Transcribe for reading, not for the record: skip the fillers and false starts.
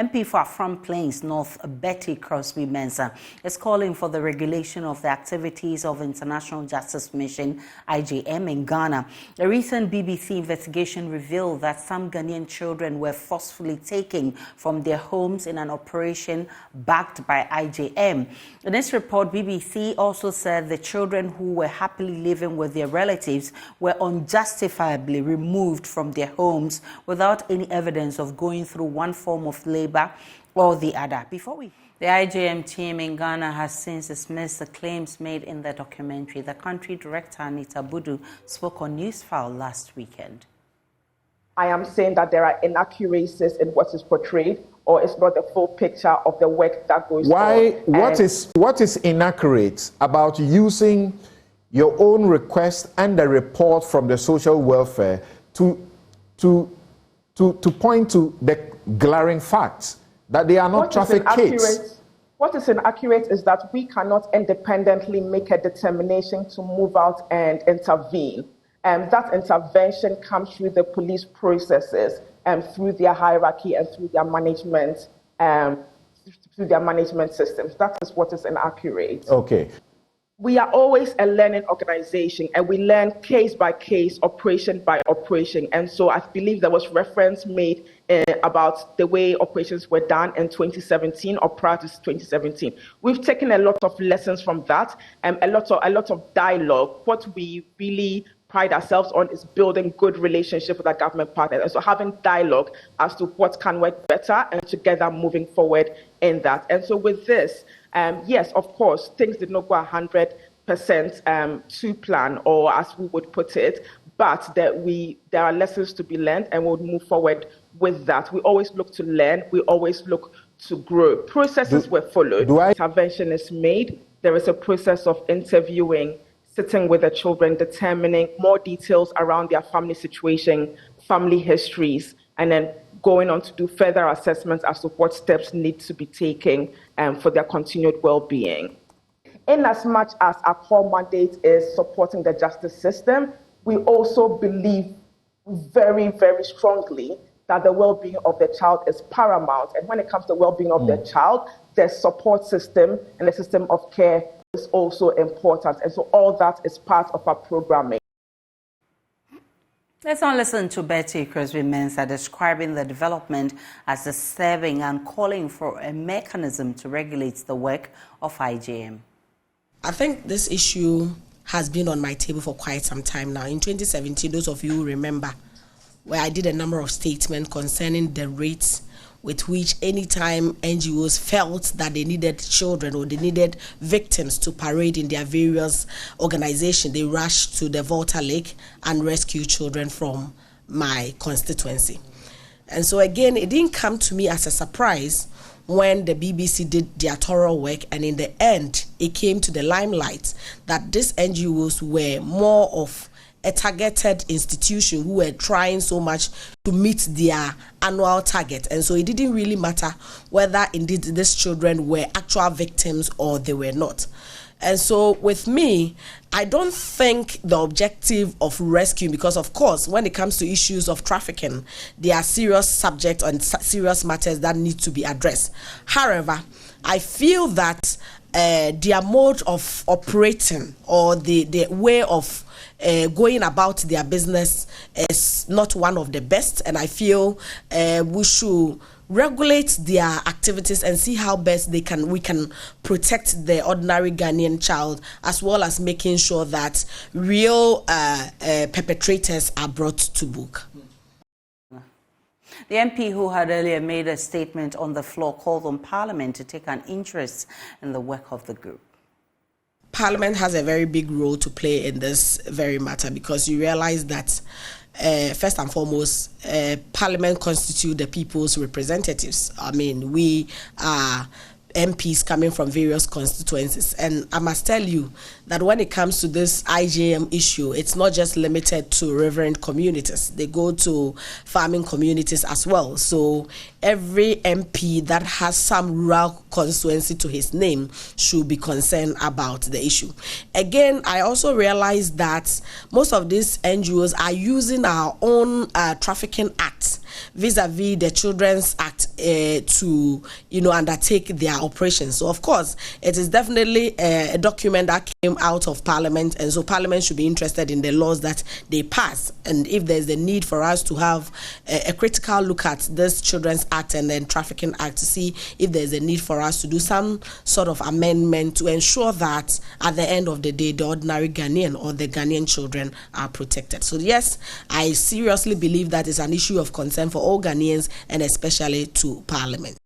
MP for Afram Plains North, Betty Crosby-Mensah, is calling for the regulation of the activities of International Justice Mission, IJM, in Ghana. A recent BBC investigation revealed that some Ghanaian children were forcefully taken from their homes in an operation backed by IJM. In this report, BBC also said the children who were happily living with their relatives were unjustifiably removed from their homes without any evidence of going through one form of labor or the other. The IJM team in Ghana has since dismissed the claims made in the documentary. The country director, Anita Budu, spoke on Newsfile last weekend. I am saying that there are inaccuracies in what is portrayed, or it's not the full picture of the work that goes on. What is inaccurate about using your own request and the report from the social welfare to point to the glaring facts that they are not trafficked kids? What is inaccurate is that we cannot independently make a determination to move out and intervene. That intervention comes through the police processes and through their hierarchy and through their management, systems. That is what is inaccurate. Okay. We are always a learning organization, and we learn case by case, operation by operation. And so I believe there was reference made about the way operations were done in 2017 or prior to 2017. We've taken a lot of lessons from that, and a lot of dialogue. What we really pride ourselves on is building good relationship with our government partners, and so having dialogue as to what can work better and together moving forward in that. And so with this, yes, of course, things did not go 100% to plan, or as we would put it, but there are lessons to be learned, and we'll move forward with that. We always look to learn. We always look to grow. Processes were followed. Intervention is made. There is a process of interviewing, sitting with the children, determining more details around their family situation, family histories, and then going on to do further assessments as to what steps need to be taken for their continued well-being. In as much as our core mandate is supporting the justice system, we also believe very, very strongly that the well-being of the child is paramount. And when it comes to the well-being of the child, the support system and the system of care is also important. And so all that is part of our programming. Let's now listen to Betty Crosby-Mensah describing the development as disturbing and calling for a mechanism to regulate the work of IJM. I think this issue has been on my table for quite some time now. In 2017, those of you who remember, where I did a number of statements concerning the rates with which anytime NGOs felt that they needed children or they needed victims to parade in their various organizations, they rushed to the Volta Lake and rescue children from my constituency. And so again, it didn't come to me as a surprise when the BBC did their thorough work, and in the end, it came to the limelight that these NGOs were more of a targeted institution who were trying so much to meet their annual target. And so it didn't really matter whether indeed these children were actual victims or they were not. And so with me, I don't think the objective of rescue, because of course, when it comes to issues of trafficking, there are serious subjects and serious matters that need to be addressed. However, I feel that their mode of operating or the way of going about their business is not one of the best, and I feel we should regulate their activities and see how best we can protect the ordinary Ghanaian child, as well as making sure that real perpetrators are brought to book. The MP, who had earlier made a statement on the floor, called on Parliament to take an interest in the work of the group. Parliament has a very big role to play in this very matter, because you realize that first and foremost, Parliament constitutes the people's representatives. I mean, we are MPs coming from various constituencies. And I must tell you that when it comes to this IJM issue, it's not just limited to reverend communities. They go to farming communities as well. So every MP that has some rural constituency to his name should be concerned about the issue. Again, I also realize that most of these NGOs are using our own Trafficking Act vis-a-vis the Children's Act to, undertake their operations. So of course, it is definitely a document that came out of Parliament, and so Parliament should be interested in the laws that they pass. And if there's a need for us to have a critical look at this Children's Act and then Trafficking Act to see if there's a need for us to do some sort of amendment to ensure that at the end of the day, the ordinary Ghanaian or the Ghanaian children are protected. So yes, I seriously believe that is an issue of concern for all Ghanaians and especially to Parliament.